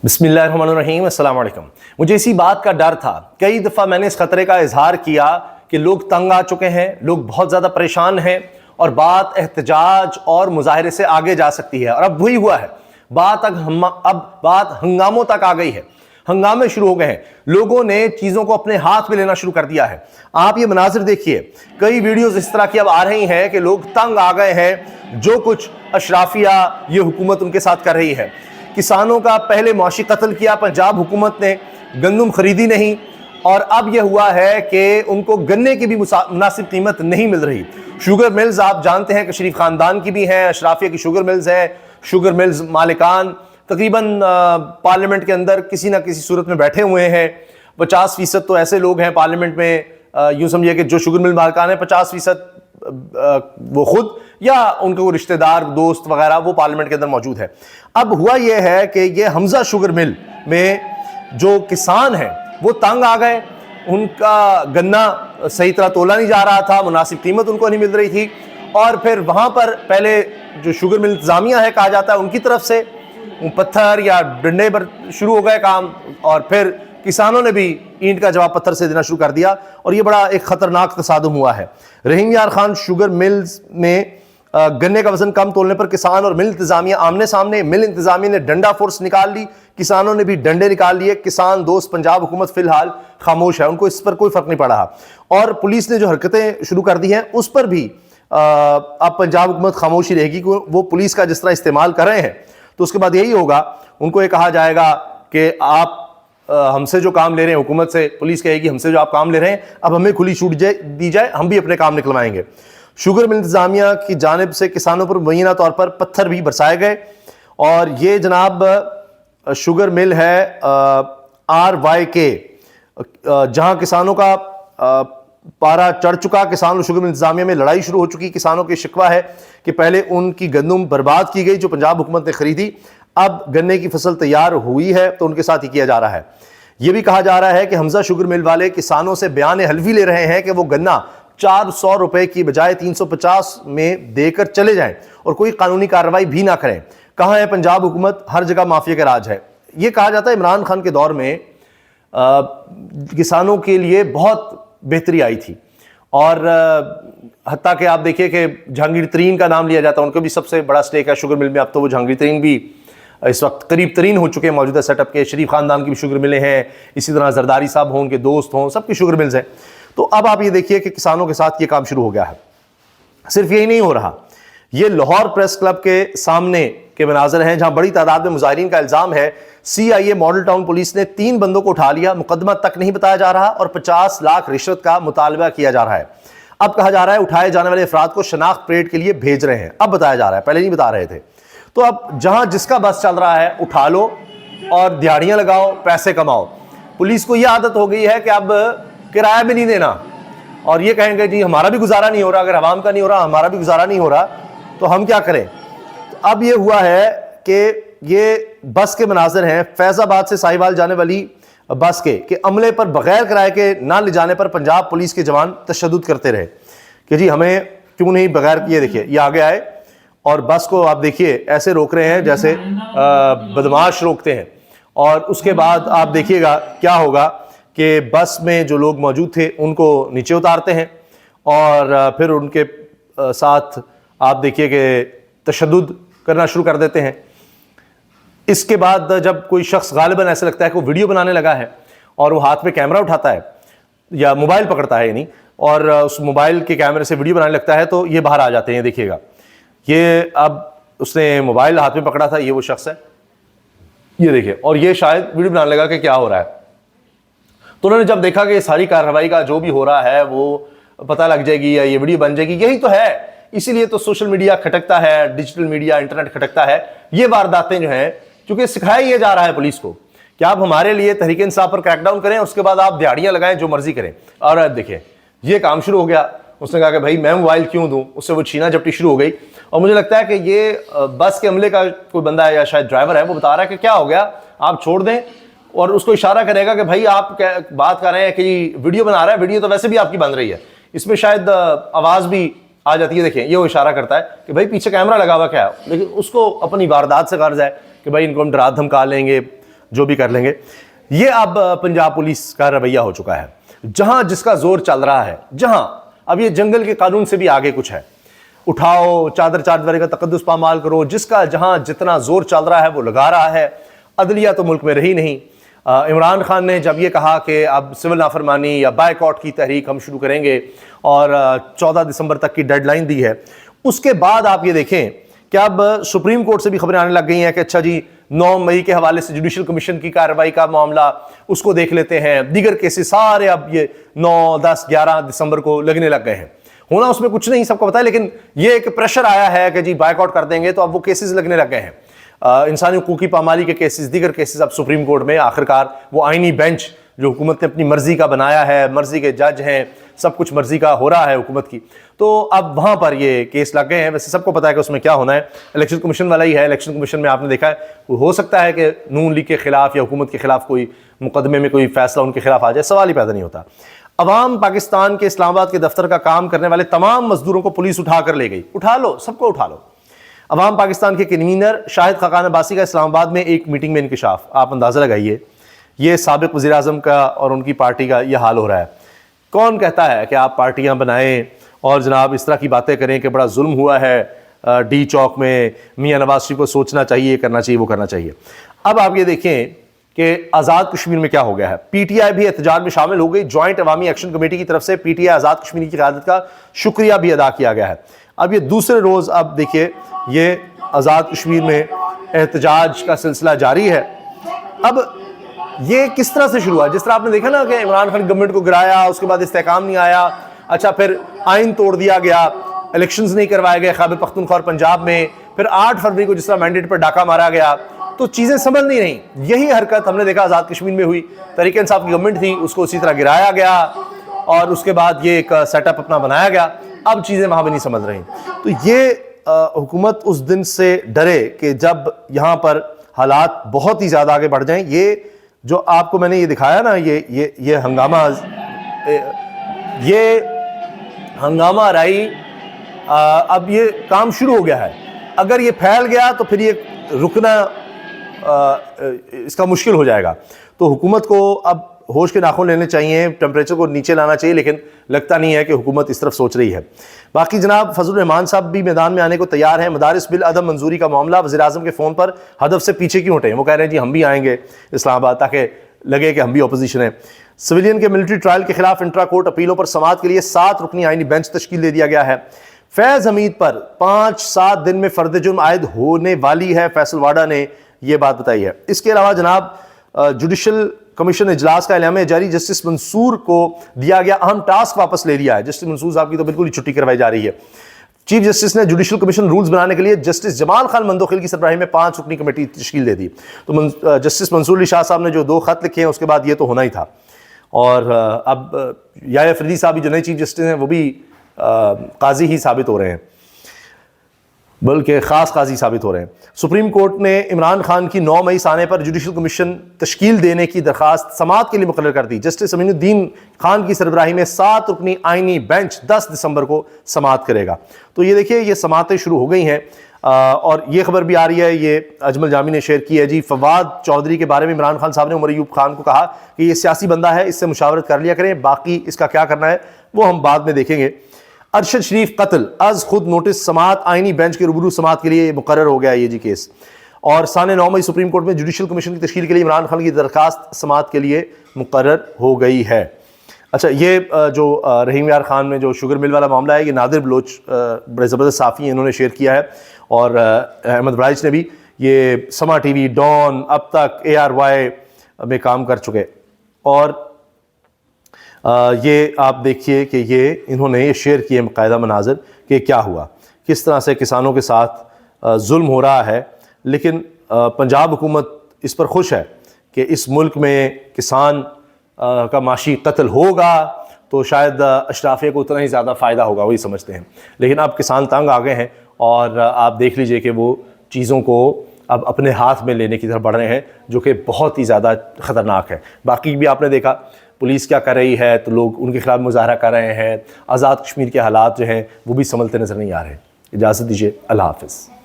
बिस्मिल्लाहिर्रहमानिर्रहीम, अस्सलाम वालेकुम। मुझे इसी बात का डर था, कई दफ़ा मैंने इस खतरे का इजहार किया कि लोग तंग आ चुके हैं, लोग बहुत ज़्यादा परेशान हैं और बात एहतजाज और मुजाहरे से आगे जा सकती है। और अब वही हुआ है, अब बात हंगामों तक आ गई है, हंगामे शुरू हो गए हैं, लोगों ने चीज़ों को अपने हाथ में लेना शुरू कर दिया है। आप ये मनाजिर देखिए, कई वीडियोस इस तरह की अब आ रही हैं कि लोग तंग आ गए हैं, जो कुछ अशराफिया ये हुकूमत उनके साथ कर रही है। किसानों का पहले मुआशी कत्ल किया पंजाब हुकूमत ने, गंदम खरीदी नहीं, और अब यह हुआ है कि उनको गन्ने की भी मुनासिब कीमत नहीं मिल रही। शुगर मिल्स आप जानते हैं कि शरीफ खानदान की भी हैं, अशराफिया की शुगर मिल्स हैं। शुगर मिल्स मालिकान तकरीबन पार्लियामेंट के अंदर किसी ना किसी सूरत में बैठे हुए हैं। 50% तो ऐसे लोग हैं पार्लियामेंट में, यूं समझिए कि जो शुगर मिल मालिकान है 50% वो खुद या उनके वो रिश्तेदार दोस्त वगैरह वो पार्लियामेंट के अंदर मौजूद है। अब हुआ यह है कि ये हमजा शुगर मिल में जो किसान हैं वो तंग आ गए, उनका गन्ना सही तरह तोला नहीं जा रहा था, मुनासिब कीमत उनको नहीं मिल रही थी, और फिर वहां पर पहले जो शुगर मिल इंतजामिया है कहा जाता है उनकी तरफ से पत्थर या डंडे पर शुरू हो गए काम, और फिर किसानों ने भी ईंट का जवाब पत्थर से देना शुरू कर दिया, और ये बड़ा एक खतरनाक तसादुम हुआ है। रहीम यार खान शुगर मिल्स में गन्ने का वजन कम तोलने पर किसान और मिल इंतजामिया आमने सामने। मिल इंतजामिया ने डंडा फोर्स निकाल ली, किसानों ने भी डंडे निकाल लिए। किसान दोस्त पंजाब हुकूमत फिलहाल खामोश है, उनको इस पर कोई फर्क नहीं पड़ा। और पुलिस ने जो हरकतें शुरू कर दी हैं उस पर भी अब पंजाब हुकूमत खामोशी रहेगी कि वो पुलिस का जिस तरह इस्तेमाल कर रहे हैं, तो उसके बाद यही होगा, उनको ये कहा जाएगा कि आप हमसे जो काम ले रहे हैं, हुकूमत से पुलिस कहेगी हमसे जो आप काम ले रहे हैं अब हमें खुली छूट दी जाए, हम भी अपने काम निकलवाएंगे। शुगर मिल इंतजामिया की जानिब से किसानों पर मुबैना तौर पर पत्थर भी बरसाए गए, और ये जनाब शुगर मिल है RYK, जहां किसानों का पारा चढ़ चुका। किसान और शुगर मिल इंतजामिया में लड़ाई शुरू हो चुकी। किसानों की शिकवा है कि पहले उनकी गंदम बर्बाद की गई जो पंजाब हुकूमत ने खरीदी, अब गन्ने की फसल तैयार हुई है तो उनके साथ ही किया जा रहा है। यह भी कहा जा रहा है कि हमजा शुगर मिल वाले किसानों से बयान हल्फी ले रहे हैं कि वो गन्ना 400 रुपए की बजाय 350 में देकर चले जाएं और कोई कानूनी कार्रवाई भी ना करें। कहां है पंजाब हुकूमत, हर जगह माफिया का राज है। यह कहा जाता है इमरान खान के दौर में किसानों के लिए बहुत बेहतरी आई थी, और हत्ता कि आप देखिए कि जहांगीर तरीन का नाम लिया जाता है, उनको भी सबसे बड़ा स्टेक है शुगर मिल में। अब तो वो जहांगीर तरीन भी इस वक्त करीब तरीन हो चुके हैं मौजूदा सेटअप के। शरीफ खानदान की भी शुगर मिलें हैं, इसी तरह जरदारी साहब हों, उनके दोस्त हों, सबकी शुगर मिल्स हैं। तो अब आप ये देखिए कि किसानों के साथ ये काम शुरू हो गया है। सिर्फ यही नहीं हो रहा, ये लाहौर प्रेस क्लब के सामने के मनाजर हैं जहां बड़ी तादाद में मुजाहिरीन का इल्जाम है CIA मॉडल टाउन पुलिस ने 3 बंदों को उठा लिया, मुकदमा तक नहीं बताया जा रहा, और 50 लाख रिश्वत का मुतालबा किया जा रहा है। अब कहा जा रहा है उठाए जाने वाले अफराद को शनाख्त परेड के लिए भेज रहे हैं, अब बताया जा रहा है, पहले नहीं बता रहे थे। तो अब जहां जिसका बस चल रहा है उठा लो और दिहाड़ियां लगाओ, पैसे कमाओ। पुलिस को यह आदत हो गई है कि अब किराया भी नहीं देना, और ये कहेंगे जी हमारा भी गुजारा नहीं हो रहा, अगर अवाम का नहीं हो रहा हमारा भी गुजारा नहीं हो रहा तो हम क्या करें। तो अब ये हुआ है कि ये बस के मनाजिर हैं, फैजाबाद से साहिवाल जाने वाली बस के अमले पर बगैर किराए के ना ले जाने पर पंजाब पुलिस के जवान तशद्दुद करते रहे कि जी हमें क्यों नहीं बगैर। ये देखिए ये आगे आए और बस को आप देखिए ऐसे रोक रहे हैं जैसे बदमाश रोकते हैं, और उसके बाद आप देखिएगा क्या होगा कि बस में जो लोग मौजूद थे उनको नीचे उतारते हैं, और फिर उनके साथ आप देखिए कि तशद्दुद करना शुरू कर देते हैं। इसके बाद जब कोई शख्स गालिबन ऐसा लगता है कि वो वीडियो बनाने लगा है और वो हाथ में कैमरा उठाता है या मोबाइल पकड़ता है यानी, और उस मोबाइल के कैमरे से वीडियो बनाने लगता है, तो ये बाहर आ जाते हैं। देखिएगा ये अब उसने मोबाइल हाथ में पकड़ा था, ये वो शख्स है, ये देखिए, और ये शायद वीडियो बनाने लगा कि क्या हो रहा है। तो उन्होंने जब देखा कि सारी कार्रवाई का जो भी हो रहा है वो पता लग जाएगी या ये वीडियो बन जाएगी, यही तो है, इसीलिए तो सोशल मीडिया खटकता है, डिजिटल मीडिया इंटरनेट खटकता है। ये वारदातें जो हैं, क्योंकि सिखाया ये जा रहा है पुलिस को कि आप हमारे लिए तहरीक इंसाफ पर क्रैकडाउन करें, उसके बाद आप दिहाड़ियां लगाएं, जो मर्जी करें। और देखिए ये काम शुरू हो गया। उसने कहा कि भाई मैं मोबाइल क्यों दूं, उससे वो छीना झपटी शुरू हो गई। और मुझे लगता है कि ये बस के अमले का कोई बंदा है या शायद ड्राइवर है, वो बता रहा है कि क्या हो गया, आप छोड़ दें, और उसको इशारा करेगा कि भाई आप क्या बात कर रहे हैं कि वीडियो बना रहा है, वीडियो तो वैसे भी आपकी बन रही है, इसमें शायद आवाज भी आ जाती है। देखिए ये वो इशारा करता है कि भाई पीछे कैमरा लगा हुआ क्या है, लेकिन उसको अपनी वारदात से गर्ज है कि भाई इनको हम डरा धमका लेंगे, जो भी कर लेंगे। ये अब पंजाब पुलिस का रवैया हो चुका है, जहां जिसका जोर चल रहा है, जहां अब ये जंगल के कानून से भी आगे कुछ है, उठाओ चादर चादर का तकद्दुस पामाल करो, जिसका जहां जितना जोर चल रहा है वो लगा रहा है। अदलिया तो मुल्क में रही नहीं। इमरान खान ने जब ये कहा कि अब सिविल नाफरमानी या बायकॉट की तहरीक हम शुरू करेंगे और 14 दिसंबर तक की डेडलाइन दी है, उसके बाद आप ये देखें कि अब सुप्रीम कोर्ट से भी खबरें आने लग गई हैं कि अच्छा जी 9 मई के हवाले से जुडिशल कमीशन की कार्रवाई का मामला, उसको देख लेते हैं। दीगर केसेस सारे अब ये 9, 10, 11 दिसंबर को लगने लग गए हैं। होना उसमें कुछ नहीं, सबको पता है, लेकिन ये एक प्रेशर आया है कि जी बायकॉट कर देंगे तो अब वो केसेस लगने लग गए हैं। इंसानी हुकूक की पामाली के केसेस, दीगर केसेस अब सुप्रीम कोर्ट में आखिरकार वो आईनी बेंच जो हुकूमत ने अपनी मर्जी का बनाया है, मर्जी के जज हैं, सब कुछ मर्जी का हो रहा है हुकूमत की, तो अब वहां पर ये केस लग गए हैं। वैसे सबको पता है कि उसमें क्या होना है, इलेक्शन कमीशन वाला ही है। इलेक्शन कमीशन में आपने देखा है हो सकता है कि नून लीग के खिलाफ या हुकूमत के खिलाफ कोई मुकदमे में कोई फैसला उनके खिलाफ आ जाए, सवाल ही पैदा नहीं होता। अवाम पाकिस्तान के इस्लामाबाद के दफ्तर का काम करने वाले तमाम मजदूरों को पुलिस उठा कर ले गई। उठा लो, सबको उठा लो। अवाम पाकिस्तान के कन्वीनर शाहिद खाकान अब्बासी का इस्लामाबाद में एक मीटिंग में इंकशाफ। आप अंदाज़ा लगाइए, ये साबिक वज़ीर आज़म का और उनकी पार्टी का ये हाल हो रहा है। कौन कहता है कि आप पार्टियां बनाएं और जनाब इस तरह की बातें करें कि बड़ा जुल्म हुआ है डी चौक में, मियां नवाज शरीफ को सोचना चाहिए, करना चाहिए, वो करना चाहिए। अब आप ये देखें कि आज़ाद कश्मीर में क्या हो गया है। पीटीआई भी एहतजाज में शामिल हो गई। जॉइंट अवामी एक्शन कमेटी की तरफ से पीटीआई आज़ाद कश्मीर की क़यादत का शुक्रिया भी अदा किया गया है। अब ये दूसरे रोज़ अब देखिए ये आज़ाद कश्मीर में एहतजाज का सिलसिला जारी है। अब ये किस तरह से शुरू हुआ, जिस तरह आपने देखा ना कि इमरान खान गवर्नमेंट को गिराया, उसके बाद इस्तेहकाम नहीं आया, अच्छा फिर आइन तोड़ दिया गया, इलेक्शंस नहीं करवाए गए खैबर पख्तूनख्वा और पंजाब में, फिर 8 फरवरी को जिस तरह मैंडेट पर डाका मारा गया, तो चीजें समझ नहीं रही। यही हरकत हमने देखा आज़ाद कश्मीर में हुई। तहरीक इंसाफ की गवर्नमेंट थी, उसको उसी तरह गिराया गया और उसके बाद ये एक सेटअप अपना बनाया गया। अब चीजें वहां भी नहीं समझ रही। तो ये हुकूमत उस दिन से डरे कि जब यहाँ पर हालात बहुत ही ज्यादा आगे बढ़ जाएं। ये जो आपको मैंने ये दिखाया ना, ये हंगामा राई, अब ये काम शुरू हो गया है। अगर ये फैल गया तो फिर ये रुकना इसका मुश्किल हो जाएगा। तो हुकूमत को अब होश के नाखून लेने चाहिए, टेम्परेचर को नीचे लाना चाहिए, लेकिन लगता नहीं है कि हुकूमत इस तरफ सोच रही है। बाकी जनाब फजल रहमान साहब भी मैदान में आने को तैयार हैं। मदारिस बिल अदम मंजूरी का मामला, वज़ीर आज़म के फ़ोन पर हदफ से पीछे क्यों हटे? वो कह रहे हैं जी हम भी आएंगे इस्लामाबाद ताकि लगे कि हम भी अपोजिशन है। सिविलियन के मिलिट्री ट्रायल के खिलाफ इंट्रा कोर्ट अपीलों पर समाअत के लिए 7 रुकनी आईनी बेंच तश्कील दे दिया गया है। फैज़ हमीद पर 5-7 दिन में फर्द जुर्म आयद होने वाली है, फैसल वाडा ने यह बात बताई है। इसके अलावा जनाब जुडिशल कमीशन इजलास का एलान जारी, जस्टिस मंसूर को दिया गया अहम टास्क वापस ले लिया है। जस्टिस मंसूर साहब की तो बिल्कुल ही छुट्टी करवाई जा रही है। चीफ जस्टिस ने जुडिशल कमीशन रूल्स बनाने के लिए जस्टिस जमाल खान मंदोखिल की सरबराही में 5 रुकनी कमेटी तश्कील दे दी। तो जस्टिस मंसूर अली शाह साहब ने जो 2 खत लिखे हैं उसके बाद ये तो होना ही था। और अब याहिया अफरीदी साहब भी जो नए चीफ जस्टिस हैं वो भी काजी ही साबित हो रहे हैं, बल्कि खास काजी साबित हो रहे हैं। सुप्रीम कोर्ट ने इमरान खान की 9 मई साने पर जुडिशल कमीशन तश्कील देने की दरखास्त समाअत के लिए मुकर्रर कर दी। जस्टिस अमीनुद्दीन खान की सरबराही में 7 रुकनी आईनी बेंच 10 दिसंबर को समाअत करेगा। तो ये देखिए ये समाअतें शुरू हो गई हैं। और ये खबर भी आ रही है, ये अजमल जामी ने शेयर की है जी, फवाद चौधरी के बारे में इमरान खान साहब ने उमर अयूब खान को कहा कि ये सियासी बंदा है, इससे मुशावरत कर लिया करें, बाकी इसका क्या करना है वो हम बाद में देखेंगे। अरशद शरीफ कत्ल अज खुद नोटिस समाअत आईनी बेंच के रूबरू समाअत के लिए मुकर्रर हो गया ये जी केस। और साने 9 मई सुप्रीम कोर्ट में जुडिशल कमीशन की तश्कील के लिए इमरान खान की दरखास्त समाअत के लिए मुकर्रर हो गई है। अच्छा, ये जो रहीम यार खान में जो शुगर मिल वाला मामला है, ये नादिर बलोच बड़े ज़बरदस्त साफ़ी हैं, इन्होंने शेयर किया है। और अहमद बराइच ने भी, ये समा टीवी, डॉन, अब तक ARY में काम कर चुके। और ये आप देखिए कि ये इन्होंने ये शेयर किए बाकायदा मनाज़र कि क्या हुआ, किस तरह से किसानों के साथ जुल्म हो रहा है। लेकिन पंजाब हुकूमत इस पर खुश है कि इस मुल्क में किसान का माशी कत्ल होगा तो शायद अशराफिया को उतना ही ज़्यादा फ़ायदा होगा, वही समझते हैं। लेकिन अब किसान तंग आ गए हैं और आप देख लीजिए कि वो चीज़ों को अब अपने हाथ में लेने की तरफ बढ़ रहे हैं, जो कि बहुत ही ज़्यादा ख़तरनाक है। बाकी भी आपने देखा पुलिस क्या कर रही है, तो लोग उनके खिलाफ मुजाहरा कर रहे हैं। आज़ाद कश्मीर के हालात जो हैं वो भी संभलते नज़र नहीं आ रहे। इजाज़त दीजिए, अल्लाह हाफ़िज़।